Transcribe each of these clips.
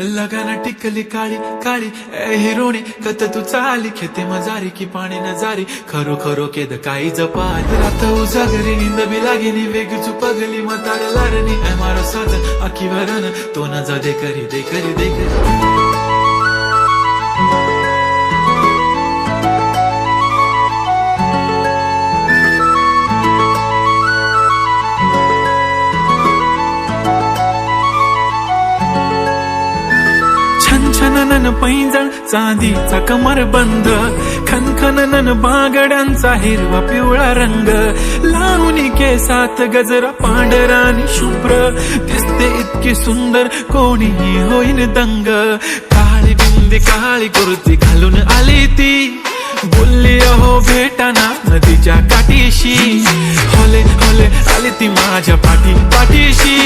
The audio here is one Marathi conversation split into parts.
लगाना टिकली काळी काळी ए हिरोणी कत तू चाली खेते मजारी की पाणी न जारी खरो खरो केद काही जपाल रात उजागरी निंद बी लागेनी वेग चुपगली मतार लारणी ए मारो साधन आखी वरण तो न जा दे करी दे करी दे करी छनछनन पैंजण चांदीचा कमर बंद खनखनन बागड्यांचा हिरवा पिवळा रंग लावणी केसात गजरा पांढरा आणि शुभ्र दिसते इतकी सुंदर कोणीही होईन दंग काळी बिंदी काळी कुर्ती घालून आली ती बोलली अहो भेटाना नदीच्या काठीशी होले होले आली ती माझ्या पाठीशी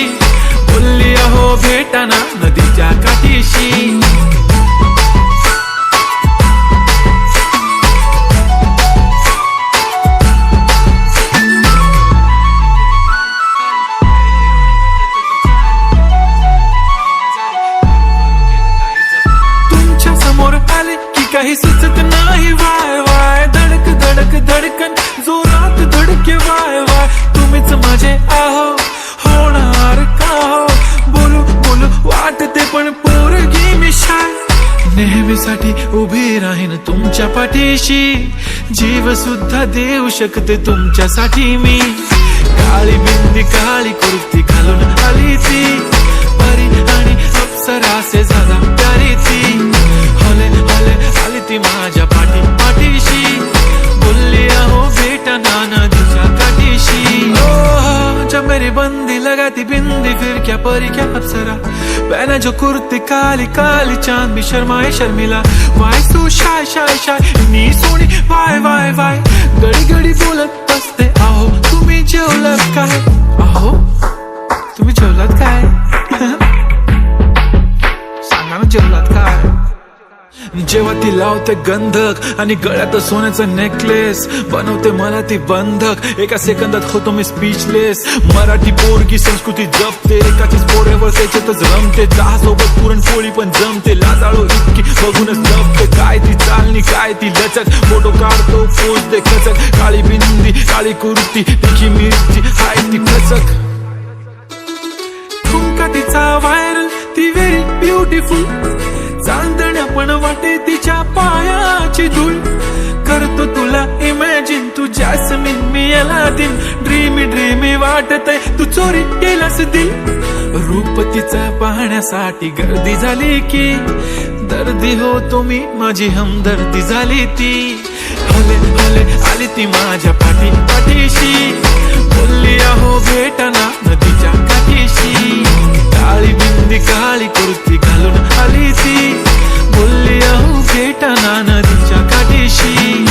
बोलली अहो भेटाना नदीच्या काठीशी तुमच्या समोर आले की काही सुचत नाही वाय वाय धडक धडक धडकन जोरात धडके वाय वाय तुम्हीच माझे आहो होणार का हो बोलू बोलू वाटते पण पोरगी मी शाय नेहमीसाठी उभी राहीन तुमच्या पाठीशी जीव सुद्धा देऊ शकते तुमच्यासाठी मी काळी बिंदी काळी कुर्ती घालून आली ती परी आणि अप्सरासे झाला प्यारी ती होले होले आली ती माझ्या पाठीशी बोलली अहो बेटा नदीच्या काठीशी जब मेरी बंदी लगाती बिंदी फिर क्या परी क्या अप्सरा पहना जो कुर्ती काली काली चांद भी शर्माए शर्मिला why so shy shy shy नी सोनी वाय वाय वाय गडी गडी बोलत असते अहो तुम्ही जेवलात काय अहो तुम्ही जेवलात काय सांगा ना जेवलात काय जेव्हा ती लावते गंधक आणि गळ्यात सोन्याचं नेकलेस बनवते मला ती बंधक एका सेकंदात होतो मी स्पीचलेस मराठी पोरगी संस्कृती जपते एकाचीच पोरेवर त्याच्यातच रमते चहा सोबत पुरणपोळी पण जमते लाजाळू इतकी बघूनच जपते काय ती चालणी काय ती लचक फोटो काढतो पोज दे खचक काळी बिंदी काळी कुर्ती तिची मिरची हाय ती खचक ठुमका तिचा व्हायरल ती व्हेरी ब्युटिफुल चांदण्या पण वाटे तिच्या पायाची धूळ करतो तुला इमॅजिन तू जॅस्मिन मी अलादीन ड्रीमी ड्रीमी वाटतय तू चोरी केलास दिल रूप तिचा पाहण्यासाठी गर्दी झाली की दर्दी होतो मी माझी हमदर्दी झाली ती हले हले आली ती माझ्या पाठीशी बोलली अहो भेटाना नदीच्या काठीशी काळी बिंदी काळी कुर्ती घालून आली ती बोलली अहो भेटाना नदीच्या काठीशी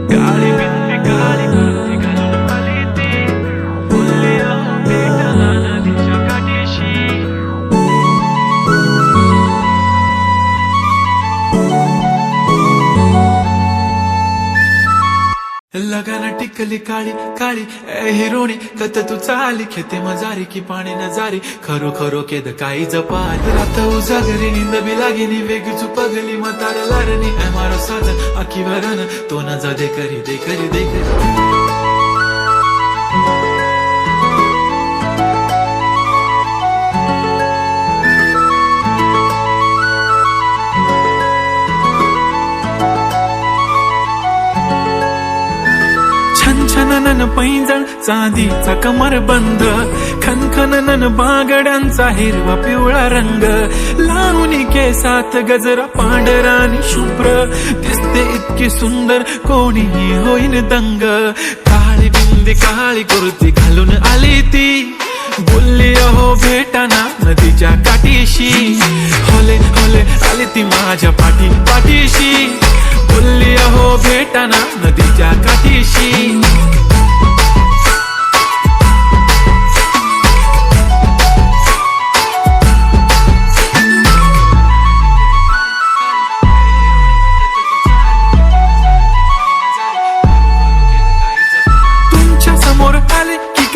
काळी बिंदी काळी कुर्ती घालून आली ती बोलली अहो भेटाना नदीच्या काठीशी लगाना टिकली काळी काळी ए हिरोणी कत तू चाली खेते मजारी की पाणी न जारी खरो खरो केद काही जपाल रात उजागरी निंद बी लागेनी वेग चुपगली मतार लारणी ए मारो साधन आखी वरण तो न जा दे करी दे करी दे करी छनछनन पैंजण चांदीचा कमर बंद खनखनन बागड्यांचा हिरवा पिवळा रंग लावणी केसात गजरा पांढरा आणि शुभ्र दिसते इतकी सुंदर कोणीही होईन दंग काळी बिंदी काळी कुर्ती घालून आली ती बोलली अहो भेटाना नदीच्या काठीशी होले होले आली ती माझ्या पाठीशी बोलली अहो भेटाना नदीच्या काठीशी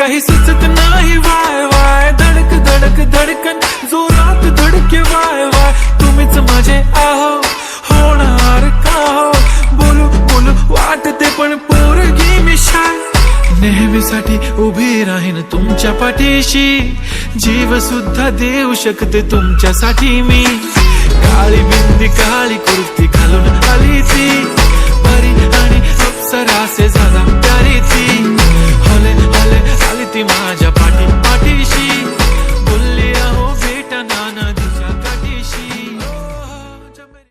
काही सुचत नाही वाय वाय धडक धडक धडकन जोरात धडके वाय वाय तुम्हीच माझे आहो होणार का हो बोलू बोलू वाटते पण पोरगी मी शाय नेहमीसाठी उभी राहीन तुमच्या पाठीशी जीव सुद्धा देऊ शकते तुमच्यासाठी मी काळी बिंदी काळी कुर्ती घालून आली ती परी आणि अप्सरासे झाला